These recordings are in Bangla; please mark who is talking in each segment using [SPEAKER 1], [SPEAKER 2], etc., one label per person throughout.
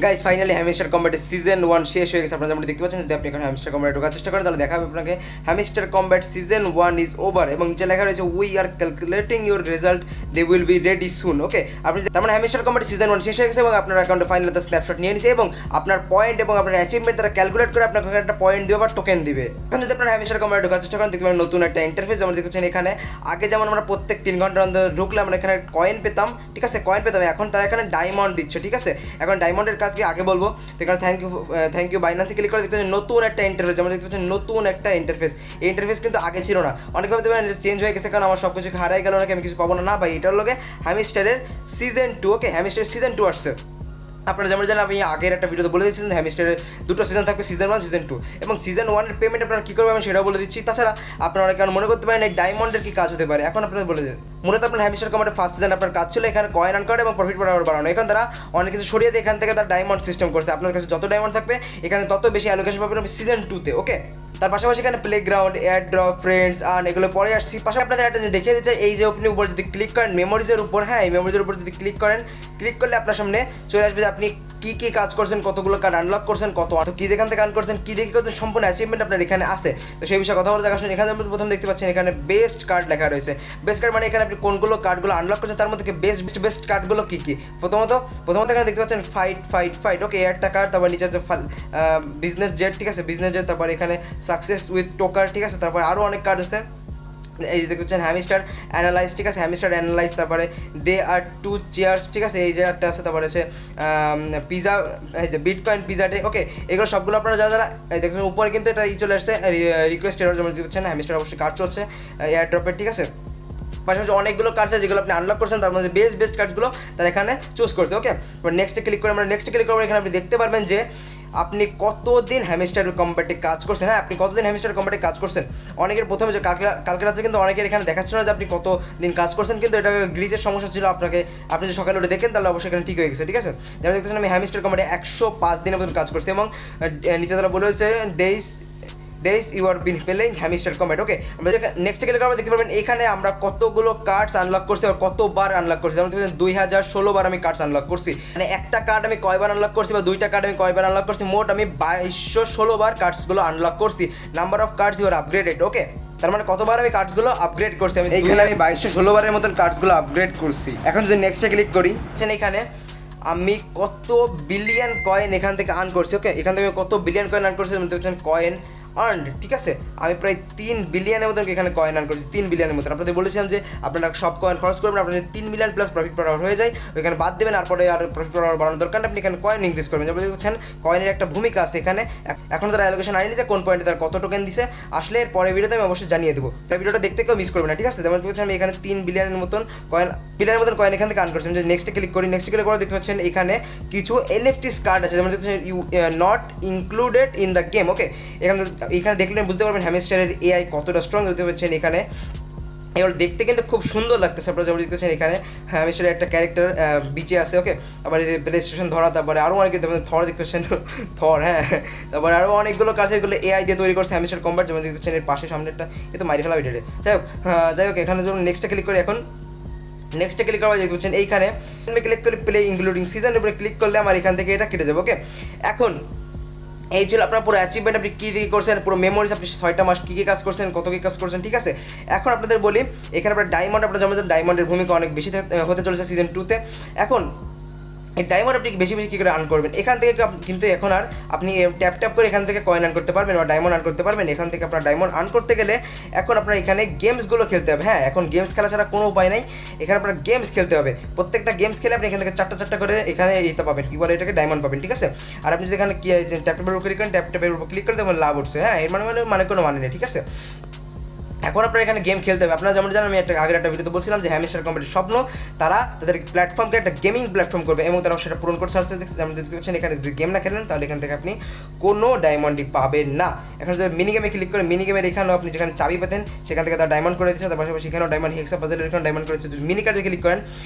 [SPEAKER 1] গাইস ফাইনালি হ্যামস্টার কম্ব্যাটের সিজন 1 শেষ হয়ে গেছে। আপনারা যেমন দেখতে পাচ্ছেন, যদি আপনি এখন হ্যামস্টার কম্ব্যাটে ঢোকার চেষ্টা করেন তাহলে দেখা হবে আপনাকে Hamster Kombat season 1 is over এবং নিচে লেখা রয়েছে we are calculating your result, they will be ready soon. Okay, আপনি তার মানে হ্যামস্টার কম্ব্যাট সিজন 1 শেষ হয়ে গেছে এবং আপনার অ্যাকাউন্টে ফাইনালি তার স্ন্যাপশট নিয়ে নিছে এবং আপনার পয়েন্ট এবং আপনার অ্যাচিভমেন্ট তারা ক্যালকুলেট করে আপনাকে একটা পয়েন্ট দিবে বা টোকেন দিবে। এখন যদি আপনার হ্যামস্টার কম্ব্যাটে ঢোকার চেষ্টা করেন দেখতে পাবেন নতুন একটা ইন্টারফেস। যেমন দেখছেন এখানে আগে যেমন আমরা প্রত্যেক 3 ঘন্টার অন্তর ঢুকলে আমরা এখানে কয়েন পেতাম, ঠিক আছে, কয়েন পেতাম। এখন তারা এখানে ডায়মন্ড দিচ্ছে, ঠিক আছে। এখন ডায়মন্ডের কাজ কি আগে বলবো, তো এখানে থ্যাংক ইউ বাইন্যান্সে ক্লিক করে দেখতে পাচ্ছেন নতুন একটা ইন্টারফেস। যেমন দেখতে পাচ্ছেন নতুন একটা ইন্টারফেস, এই ইন্টারফেস কিন্তু আগে ছিল না। অনেকে ভাবতে পারেন চেঞ্জ হয়ে গেছে কারণ আমার সব কিছু হারাই গেল নাকি আমি কিছু পাবো না। ভাই, এটার লগে হ্যামস্টারের সিজন 2, ওকে, হ্যামস্টারের সিজন 2 আসছে। আপনারা যেমন জানেন, আমি আগের একটা ভিডিওতে বলে দিচ্ছি হ্যামস্টারের 2টো সিজন থাকবে, সিজন 1 সিজন 2 এবং সিজন 1-এর পেমেন্ট আপনারা কী করবেন আমি সেটাও বলে দিচ্ছি। তাছাড়া আপনারা অনেকে মনে করতে পারেন এই ডায়মন্ডের কী কাজ হতে পারে, এখন আপনারা বলে দেন। মূলত আপনার হ্যামস্টার কম্ব্যাটের ফার্স্ট সিজন আপনার কাজ ছিল এখানে কয়েন আর্ন করা এবং প্রফিট বাড়ানো। এখন তারা অনেক কিছু সরিয়ে দিয়ে এখান থেকে তারা ডায়মন্ড সিস্টেম করছে। আপনার কাছে যত ডায়মন্ড থাকবে এখানে তত বেশি অ্যালোকেশন পাবেন সিজন 2-তে। ওকে, তার পাশাপাশি এখানে playground, air drop, friends earn, এগুলো পরে আসছি। পাশাপাশি আপনাদের একটা যে দেখিয়ে দিচ্ছে, এই যে আপনি উপর যদি ক্লিক করেন মেমোরিজের উপর, হ্যাঁ, এই মেমোরিজের উপর যদি ক্লিক করলে আপনার সামনে চলে আসবে যে আপনি কী কী কাজ করছেন, কতগুলো কার্ড আনলক করছেন, কত কী যেখান থেকে আর্ন করছেন, কী দেখে করছেন, সম্পূর্ণ অ্যাচিভমেন্ট আপনার এখানে আছে। তো সেই বিষয়ে কথা বলতে আসুন। এখানে প্রথম দেখতে পাচ্ছেন এখানে বেস্ট কার্ড লেখা রয়েছে। বেস্ট কার্ড মানে এখানে আপনি কোনগুলো কার্ডগুলো আনলক করছেন তার মধ্যে বেস্ট কার্ডগুলো কী কী। প্রথমত এখানে দেখতে পাচ্ছেন ফাইট, ওকে, একটা কার্ড। তারপর নিচে হচ্ছে বিজনেস জেট, ঠিক আছে, বিজনেস জেট। তারপর এখানে সাকসেস উইথ টোকার, ঠিক আছে। তারপর আরও অনেক কার্ড আছে। এই যে দেখছেন হ্যামস্টার অ্যানালাইজ, ঠিক আছে, হ্যামস্টার অ্যানালাইজ। তারপরে দে আর 2 চেয়ার্স, ঠিক আছে, এই যে একটা আছে। তারপরে আছে পিজা, এই যে বিটকয়েন পিজা ডে। ওকে, এগুলো সবগুলো আপনারা যারা দেখবেন উপরে কিন্তু এটা চলে আসছে রিকোয়েস্ট এরর, যেমন দেখছেন হ্যামস্টার অবশ্যই কার্ড চলছে এয়ার ড্রপের, ঠিক আছে। পাশাপাশি অনেকগুলো কার্ড আছে যেগুলো আপনি আনলক করছেন, তার মধ্যে বেস্ট কার্ডগুলো তারা এখানে চুজ করছে। ওকে, নেক্সটে ক্লিক করে আমরা এখানে আপনি দেখতে পারবেন যে আপনি কতদিন হ্যামস্টার কম্ব্যাটে কাজ করছেন। হ্যাঁ, আপনি কতদিন হ্যামস্টার কম্ব্যাটে কাজ করছেন। অনেকের প্রথমে যে কালকে রাত্রে কিন্তু অনেকের এখানে দেখাচ্ছিল না যে আপনি কতদিন কাজ করছেন, কিন্তু এটা গ্লিচের সমস্যা ছিল। আপনি যে সকালে উঠে দেখেন তাহলে অবশ্যই এখানে ঠিক হয়ে গেছে, ঠিক আছে। যেমন দেখতেছেন আমি হ্যামস্টার কম্ব্যাটে 105 দিনের মতন কাজ করছি এবং নিচে তারা বলে হচ্ছে days you are been playing Hamster Kombat. Okay, আমরা নেক্সট ক্লিক করে দেখতে পারবেন এখানে আমরা কতগুলো কার্ডস আনলক করছি আর কতবার আনলক করছি। যেমন 2016 বার আমি কার্ডস আনলক করছি। মানে একটা কার্ড আমি কয়বার আনলক করছি বা দুইটা কার্ড আমি কয়বার আনলক করছি, মোট আমি 2216 বার কার্ডসগুলো আনলক করছি। Number of cards you are upgraded. Okay, তার মানে কতবার আমি কার্ডসগুলো আপগ্রেড করছি, আমি এইখানে আমি 2216 বারের মতন কার্ডসগুলো আপগ্রেড করছি। এখন যদি নেক্সটে ক্লিক করি, এখানে আমি কত বিলিয়ন কয়েন এখান থেকে আর্ন করছি। ওকে, এখান থেকে কত বিলিয়ন কয়েন আর্ন করছি দেখছেন কয়েন আর্নড, ঠিক আছে। আমি প্রায় 3 বিলিয়নের মতন এখানে কয়েন আর্ন করছি, 3 বিলিয়নের মতন। আপনাদের বলেছিলাম যে আপনারা সব কয়েন খরচ করবেন, আপনার যদি 3 মিলিয়ন প্লাস প্রফিট পাওয়ার হয়ে যায় ওইখানে বাদ দেবেন, আর পরে আর প্রফিট পাওয়ার বাড়ানোর দরকার নেই, আপনি এখানে কয়েন ইনক্রিজ করবেন। যেমন দেখছেন কয়েনের একটা ভূমিকা আছে এখানে। এখন তারা অ্যালোকেশন আইনি যে কোন পয়েন্টে তার কত টোকেন দিছে, আসলে এর পরে ভিডিওতে আমি অবশ্যই জানিয়ে দেবো। তাই ভিডিওটা দেখতে কেউ মিস করবে না, ঠিক আছে। যেমন দেখছেন আমি এখানে 3 বিলিয়নের মতন কয়েন এখান থেকে আর্ন করছি। যদি নেক্সটে ক্লিক করে দেখতে পাচ্ছেন এখানে কিছু এনএফটিস কার্ড আছে। যেমন দেখছেন you not included in the game. Okay, এখানে দেখলে বুঝতে পারবেন হ্যামস্টারের এআই কতটা স্ট্রং দেখতে পাচ্ছেন এখানে। এবার দেখতে কিন্তু খুব সুন্দর লাগতেছে। আপনারা যেমন দেখতেছেন এখানে হ্যামস্টারের একটা ক্যারেক্টার বিচে আছে। ওকে, আবার এই যে প্লে স্টেশন ধরা, তারপরে আরও অনেক থর দেখতে পাচ্ছেন থর, হ্যাঁ, তারপরে আরও অনেকগুলো কাজ এগুলো এআই দিয়ে তৈরি করছে হ্যামস্টার কম্ব্যাট। যেমন দেখতে পাচ্ছেন এর পাশে সামনে একটা এ তো মারি ফেলা ভিডিওতে। যাই হোক এখানে যখন নেক্সটে ক্লিক করে নেক্সটে ক্লিক করা দেখতে পাচ্ছেন এইখানে ক্লিক করে প্লে ইনক্লুডিং সিজন উপরে ক্লিক করলে আমার এখান থেকে এটা কেটে যাবে। ওকে, এখন এই ছিল আপনার পুরো অ্যাচিভমেন্ট, আপনি কী কী করছেন, পুরো মেমোরিজ, আপনি 6টা মাস কী কী কাজ করছেন, কত কী কাজ করছেন, ঠিক আছে। এখন আপনাদের বলি এখানে আপনার ডায়মন্ড, আপনার যেমন ডায়মন্ডের ভূমিকা অনেক বেশি হতে চলেছে সিজন 2-তে। এখন এই ডায়মন্ড আপনি বেশি কী করে আর্ন করবেন এখান থেকে, কিন্তু এখন আর আপনি ট্যাপ করে এখান থেকে কয়েন আর্ন করতে পারবেন বা ডায়মন্ড আর্ন করতে পারবেন। এখান থেকে আপনার ডায়মন্ড আর্ন করতে গেলে এখন আপনার এখানে গেমসগুলো খেলতে হবে। হ্যাঁ, এখন গেমস খেলা ছাড়া কোনো উপায় নাই, এখানে আপনার গেমস খেলতে হবে। প্রত্যেকটা গেমস খেলে আপনি এখান থেকে চারটা করে এখানে এইটা পাবেন, কী বলে এটাকে, ডায়মন্ড পাবেন, ঠিক আছে। আর আপনি যদি এখানে ট্যাপের উপর ক্লিক করেন, ট্যাপের উপর ক্লিক করে তেমন লাভ উঠছে। হ্যাঁ, এর মানে কোনো মানে নেই, ঠিক আছে। এখন আপনার এখানে গেম খেলতে হবে। আপনারা যেমন জানেন আমি আগের একটা ভিডিওতে বলছিলাম যে হ্যামস্টার কম্ব্যাটের স্বপ্ন তারা তাদের প্ল্যাটফর্মকে একটা গেমিং প্ল্যাটফর্ম করবে এবং তারা সেটা পূরণ করতে আসছে। যেমন দেখতে পাচ্ছেন এখানে যদি গেম না খেলেন তাহলে এখান থেকে আপনি কোনো ডায়মন্ডই পাবেন না। এখন যদি মিনি গেমে ক্লিক করে মিনি গেমের এখানেও আপনি যেখানে চাবি পেতেন সেখান থেকে তারা ডায়মন্ড করে দিচ্ছে, তার পাশাপাশি এখানেও ডায়মন্ড হেক্সা পাজেলের এখানে ডায়মন্ড করেছে। যদি মিনি কার্ডে ক্লিক করেন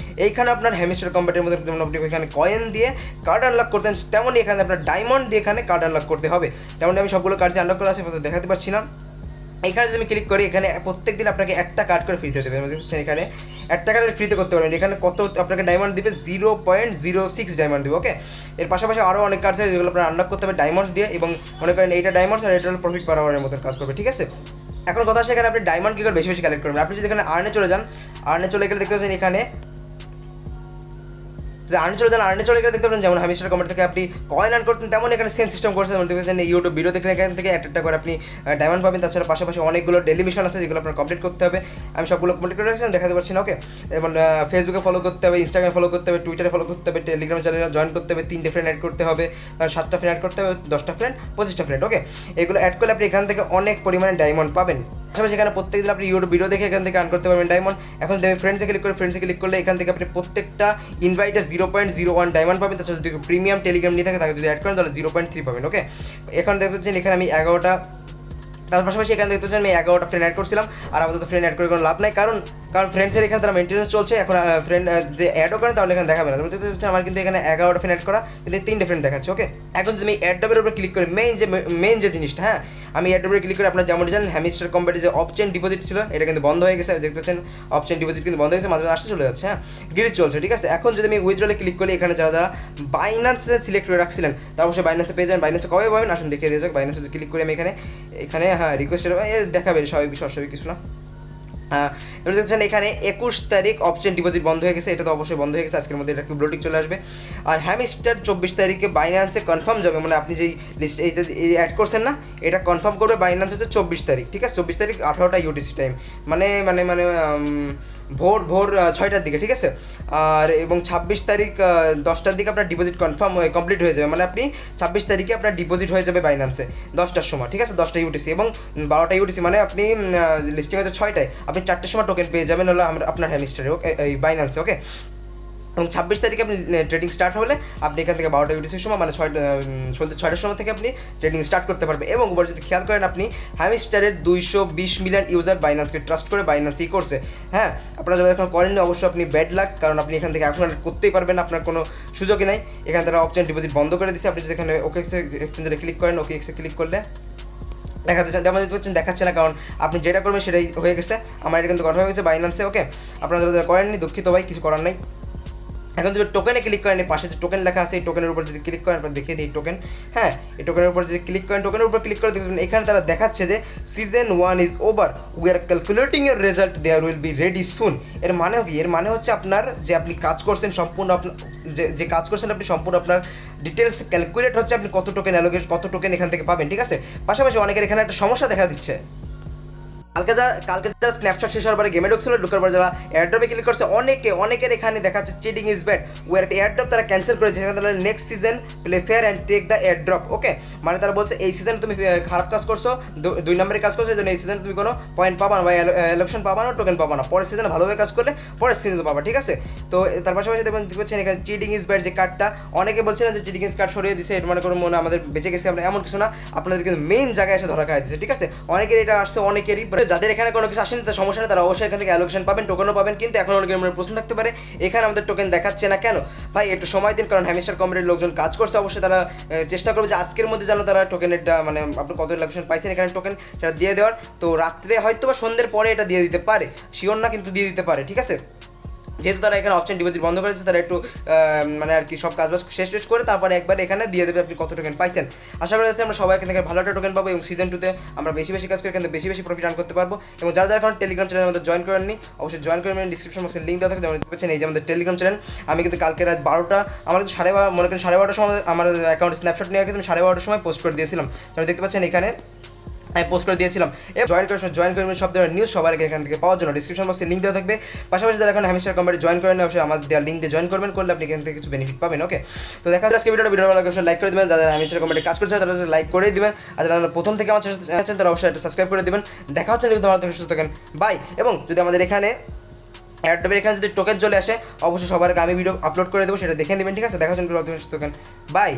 [SPEAKER 1] এইখানে আপনার হ্যামস্টার কম্ব্যাটের মধ্যে যেমন আপনি এখানে কয়েন দিয়ে কার্ড আনলক করতেন তেমনই এখানে আপনার ডায়মন্ড দিয়ে এখানে কার্ড আনলক করতে হবে। যেমন আমি সবগুলো কার্ড আনলক করা আছে দেখাতে পারছি না। এখানে যদি আমি ক্লিক করি এখানে প্রত্যেক দিন আপনাকে একটা কার্ড করে ফ্রিতে দেবে, বুঝছেন? এখানে একটা কার্ড ফ্রিতে করতে পারবেন। এখানে কত আপনাকে ডায়মন্ড দিবে, 0.06 ডায়মন্ড দিবে, ওকে। এর পাশাপাশি আরও অনেক কার্ড আছে যেগুলো আপনার আনলক করতে হবে ডায়মন্ডস দিয়ে, এবং মনে করেন এইটা ডায়মন্ডস আর এটা হলো প্রফিট পার আওয়ারের মতন কাজ করবে, ঠিক আছে। এখন কথা আছে এখানে আপনি ডায়মন্ড কী করে বেশি বেশি কালেক্ট করবেন। আপনি যদি এখানে আর্নে চলে যান, আর্নে চলে গেলে দেখতে পাচ্ছেন এখানে যদি আর্নে চলে গেলে দেখতে পাবেন যেমন হ্যামিস্টার কমেন্ট থেকে আপনি কয়েন আর্ন করতেন, তেমন এখানে সেম সিস্টেম করছে। যেমন দেখবেন ইউটিউব ভিডিও দেখলে এখান থেকে একটা করে আপনি ডায়মন্ড পাবেন। তাছাড়া পাশাপাশি অনেকগুলো ডেলি মিশন আছে যেগুলো আপনার কমপ্লিট করতে হবে। আমি সবগুলো কমপ্লিট করে রাখছি, দেখাতে পারছি না, ওকে। এবং ফেসবুকে ফলো করতে হবে, ইনস্টাগ্রামে ফলো করতে হবে, টুইটারে ফলো করতে হবে, টেলিগ্রাম চ্যানেলে জয়েন করতে হবে, 3টে ফ্রেন্ড অ্যাড করতে হবে, 7টা ফ্রেন্ড অ্যাড করতে হবে, 10টা ফ্রেন্ড, 25টা ফ্রেন্ড, ওকে। এগুলো অ্যাড করলে আপনি এখান থেকে অনেক পরিমাণে ডায়মন্ড পাবেন। পাশাপাশি এখানে প্রত্যেক দিন আপনি ইউটিউব ভিডিও দেখে এখান থেকে আর্ন করতে পারবেন ডায়মন্ড। এখন যদি আমি ফ্রেন্ডসে ক্লিক করলে এখান থেকে আপনি প্রত্যেকটা ইনভাইটে 0.01 ডায়মন্ড পাবেন। তাছাড়া যদি প্রিমিয়াম টেলিগ্রাম নিয়ে থাকে তাকে যদি অ্যাড করেন তাহলে 0.3 পাবেন, ওকে। এখন দেখতে পাচ্ছেন এখানে আমি 11টা, তার পাশাপাশি এখানে দেখতে পাচ্ছেন আমি 11টা ফ্রেন্ড অ্যাড করছিলাম। আর আপাতত ফ্রেন্ড অ্যাড করে কোনো লাভ নাই, কারণ ফ্রেন্ডসের এখানে তারা মেনটেন্যান্স চলছে। এখন ফ্রেন্ড যদি অ্যাডও করেন তাহলে এখানে দেখাবে না। দেখতে পাচ্ছেন আমার কিন্তু এখানে 11টা ফ্রেন্ড অ্যাড করা, কিন্তু 3টে ফ্রেন্ড দেখাচ্ছে, ওকে। এখন যদি আমি অ্যাডবের উপরে ক্লিক করি, মেইন যে জিনিসটা, হ্যাঁ, আমি অ্যাডবের ক্লিক করে আপনার যেমন জানেন হ্যামিস্টার কম্বাটের যে অপশন ডিপোজিট ছিল এটা কিন্তু বন্ধ হয়ে গেছে। দেখতে পাচ্ছেন অপশন ডিপোজিট কিন্তু বন্ধ হয়ে গেছে, মাঝে মাঝে আসতে চলে যাচ্ছে, হ্যাঁ, গ্লিচ চলছে, ঠিক আছে। এখন যদি আমি উইথড্রলে ক্লিক করি, এখানে যারা বাইন্যান্সে সিলেক্ট করে রাখছিলেন তারা অবশ্যই বাইন্যান্সে পেয়ে যাবেন। বাইন্যান্সে কবে পাবেন আসুন দেখিয়ে দিয়ে যাক। বাইন্যান্সে যদি ক্লিক করি আমি এখানে হ্যাঁ রিকোয়েস্ট দেখাবে, স্বাভাবিক কিছু না। এবার দেখছেন এখানে 21 তারিখ অপশন ডিপোজিট বন্ধ হয়ে গেছে, এটা তো অবশ্যই বন্ধ হয়ে গেছে, আজকের মধ্যে এটা ব্লোটিং চলে আসবে। আর হ্যামিস্টার 24 তারিখে বাইন্যান্সে কনফার্ম যাবে, মানে আপনি যেই লিস্ট এই অ্যাড করছেন না, এটা কনফার্ম করবে বাইন্যান্স হচ্ছে 24 তারিখ, ঠিক আছে। 24 তারিখ 18টা ইউটিসি টাইম, মানে ভোর 6টার দিকে, ঠিক আছে। আর এবং 26 তারিখ 10টার দিকে আপনার ডিপোজিট কমপ্লিট হয়ে যাবে, মানে আপনি 26 তারিখে আপনার ডিপোজিট হয়ে যাবে বাইন্যান্সে 10টার সময়, ঠিক আছে, 10টা ইউটিসি এবং 12টা ইউটিসি, মানে আপনি লিস্টিং হচ্ছে 6টায়, আপনি 4টের সময় টোকেন পেয়ে যাবেন হলো আপনার হ্যামিস্টারে, ওকে, এই বাইন্যান্সে, ওকে। এবং 26 তারিখে আপনি ট্রেডিং স্টার্ট হলে আপনি এখান থেকে 12টা ইউটিসির সময় মানে সন্ধ্যে 6টার সময় থেকে আপনি ট্রেডিং স্টার্ট করতে পারবেন। এবং উপর যদি খেয়াল করেন আপনি হ্যামিস্টারের 220 মিলিয়ন ইউজার বাইন্যান্সকে ট্রাস্ট করে বাইন্যান্সই করছে, হ্যাঁ। আপনারা যারা এখন করেননি অবশ্যই আপনি ব্যাড লাক, কারণ আপনি এখান থেকে এখন আর করতেই পারবেন না, আপনার কোনো সুযোগই নাই। এখানে তারা অপশন ডিপোজিট বন্ধ করে দিচ্ছে। আপনি যদি এখানে ওকে এক্সচেঞ্জে ক্লিক করেন, ওকে এক্সে ক্লিক করলে দেখাচ্ছে না, কারণ আপনি যেটা করবেন সেটাই হয়ে গেছে। আমার এটা কিন্তু কনফার্ম হয়ে গেছে বাইন্যান্সে, ওকে। আপনারা যারা করেননি দুঃখিত ভাই, কিছু করার নাই। এখন যদি টোকেনে ক্লিক করেন, পাশে যে টোকেন লেখা আছে এই টোকেনের উপর যদি ক্লিক করেন, আপনার দেখিয়ে দিই টোকেন, হ্যাঁ, এই টোকেনের উপর যদি ক্লিক করেন, টোকেনের উপর ক্লিক করে দেখবেন এখানে তারা দেখাচ্ছে যে season 1 is over, we are calculating your result, there will be ready soon. এর মানে কি? এর মানে হচ্ছে আপনার যে আপনি কাজ করছেন সম্পূর্ণ আপনার যে কাজ করছেন আপনি সম্পূর্ণ আপনার ডিটেলস ক্যালকুলেট হচ্ছে, আপনি কত টোকেন এখান থেকে পাবেন, ঠিক আছে। পাশাপাশি অনেকের এখানে একটা সমস্যা দেখা দিচ্ছে, কালকে যারা স্ন্যাপশট শেষ হওয়ার পরে গেমে ঢুকার পরে যারা এয়ারড্রপে ক্লিক করছে অনেকের এখানে দেখাচ্ছে চিটিং ইজ ব্যাড, ওয়ার একটা এয়ারড্রপ তারা ক্যান্সেল করেছে। সেখানে তারা next season play fair and take the airdrop, okay. মানে তারা বলছে এই সিজন তুমি খারাপ কাজ করছো, 2 নম্বরের কাজ করছো, এই জন্য এই সিজন তুমি কোনো পয়েন্ট পাবা না বা এলোকশন পাবা না, টোকেন পাবা না। পরের সিজনে ভালোভাবে কাজ করলে পরের সিজনে পাবা, ঠিক আছে। তো তার পাশাপাশি দেখছেন এখানে চিটিং ইজ ব্যাড যে কার্ডটা, অনেকে বলছে না যে চিটিং ইজ কার্ড সরিয়ে দিচ্ছে, এটা মানে কোনো মনে আমাদের বেঁচে গেছে আমরা, এমন কিছু না, আপনাদের কিন্তু মেইন জায়গায় এসে ধরা খাই দিচ্ছে, ঠিক আছে। অনেকের এটা আসছে, অনেকেরই, যাদের এখানে কোনো কিছু আসেনি তার সমস্যা নেই, তারা অবশ্যই এখান থেকে অ্যালোকেশন পাবেন, টোকেনও পাবেন। কিন্তু এখন অনেকের মনে প্রশ্ন থাকতে পারে এখানে আমাদের টোকেন দেখাচ্ছে না কেন? ভাই একটু সময় দিন, কারণ হ্যামিস্টার কম্বাটের লোকজন কাজ করছে, অবশ্যই তারা চেষ্টা করবে যে আজকের মধ্যে যেন তারা টোকেনেরটা মানে আপনি কত অ্যালোকেশন পাইছেন এখানে টোকেন সেটা দিয়ে দেওয়ার। তো রাত্রে হয়তো বা সন্ধ্যের পরে এটা দিয়ে দিতে পারে, শিওর না, কিন্তু দিয়ে দিতে পারে, ঠিক আছে। যেহেতু তারা এখানে অপশন ডিপোজিট বন্ধ করেছে, তারা একটু মানে আর কি সব কাজবাজ শেষ করে তারপরে একবার এখানে দিয়ে দেবে আপনি কত টোকেন পাইছেন। আশা করা যাচ্ছে আমরা সবাই এখান থেকে ভালো একটা টোকেন পাবো এবং সিজন 2তে আমরা বেশি কাজ করে এখান থেকে বেশি প্রফিট আর্ন করতে পারবো। এবং যারা এখন টেলিগ্রাম চ্যানেল আমাদের জয়েন করেননি অবশ্যই জয়েন করে নেবেন, ডিসক্রিপশন বক্সে লিঙ্ক দেওয়া থাকে। যেমন দেখতে পাচ্ছেন এই যে আমাদের টেলিগ্রাম চ্যানেল, আমি কিন্তু কালকে রাত 12টা আমার কিন্তু 12:30 মনে করেন 12:30টার সময় আমার অ্যাকাউন্টে স্ন্যাপশট নিয়ে গেছে, আমি 12:30টার সময় পোস্ট করে দিয়েছিলাম। যেমন দেখতে পাচ্ছেন এখানে আমি পোস্ট করে দিয়েছিলাম। জয়েন করবেন সব ধরনের নিউজ সবার আগে এখান থেকে পাওয়ার জন্য ডিসক্রিপশন বক্সে লিঙ্ক দেওয়া থাকবে। পাশাপাশি যারা এখন হ্যামিস্টার কম্বাটে জয়েন করেন অবশ্যই আমাদের দেওয়ার লিঙ্ক দিয়ে জয়েন করলে আপনি এখান থেকে কিছু বেনিফিট পাবেন, ওকে। তো দেখা যাচ্ছে ভিডিওটা ভালো লাগলে অবশ্যই লাইক করে দেবেন, যারা হ্যামিস্টার কম্বাটে কাজ করছেন তারা লাইক করে দিবেন, আর যারা প্রথম থেকে আমার সাথে আছেন তারা অবশ্যই একটা সাবস্ক্রাইব করে দেবেন। দেখা হচ্ছে ভালো থাকেন, সুস্থ থাকেন, বাই। এবং যদি আমাদের এখানে এয়ারড্রপের এখানে যদি টোকেন চলে আসে অবশ্যই সবার আগে আমি ভিডিও আপলোড করে দেবো, সেটা দেখে নেবেন, ঠিক আছে। দেখা হচ্ছে সুস্থ থাকেন, বাই।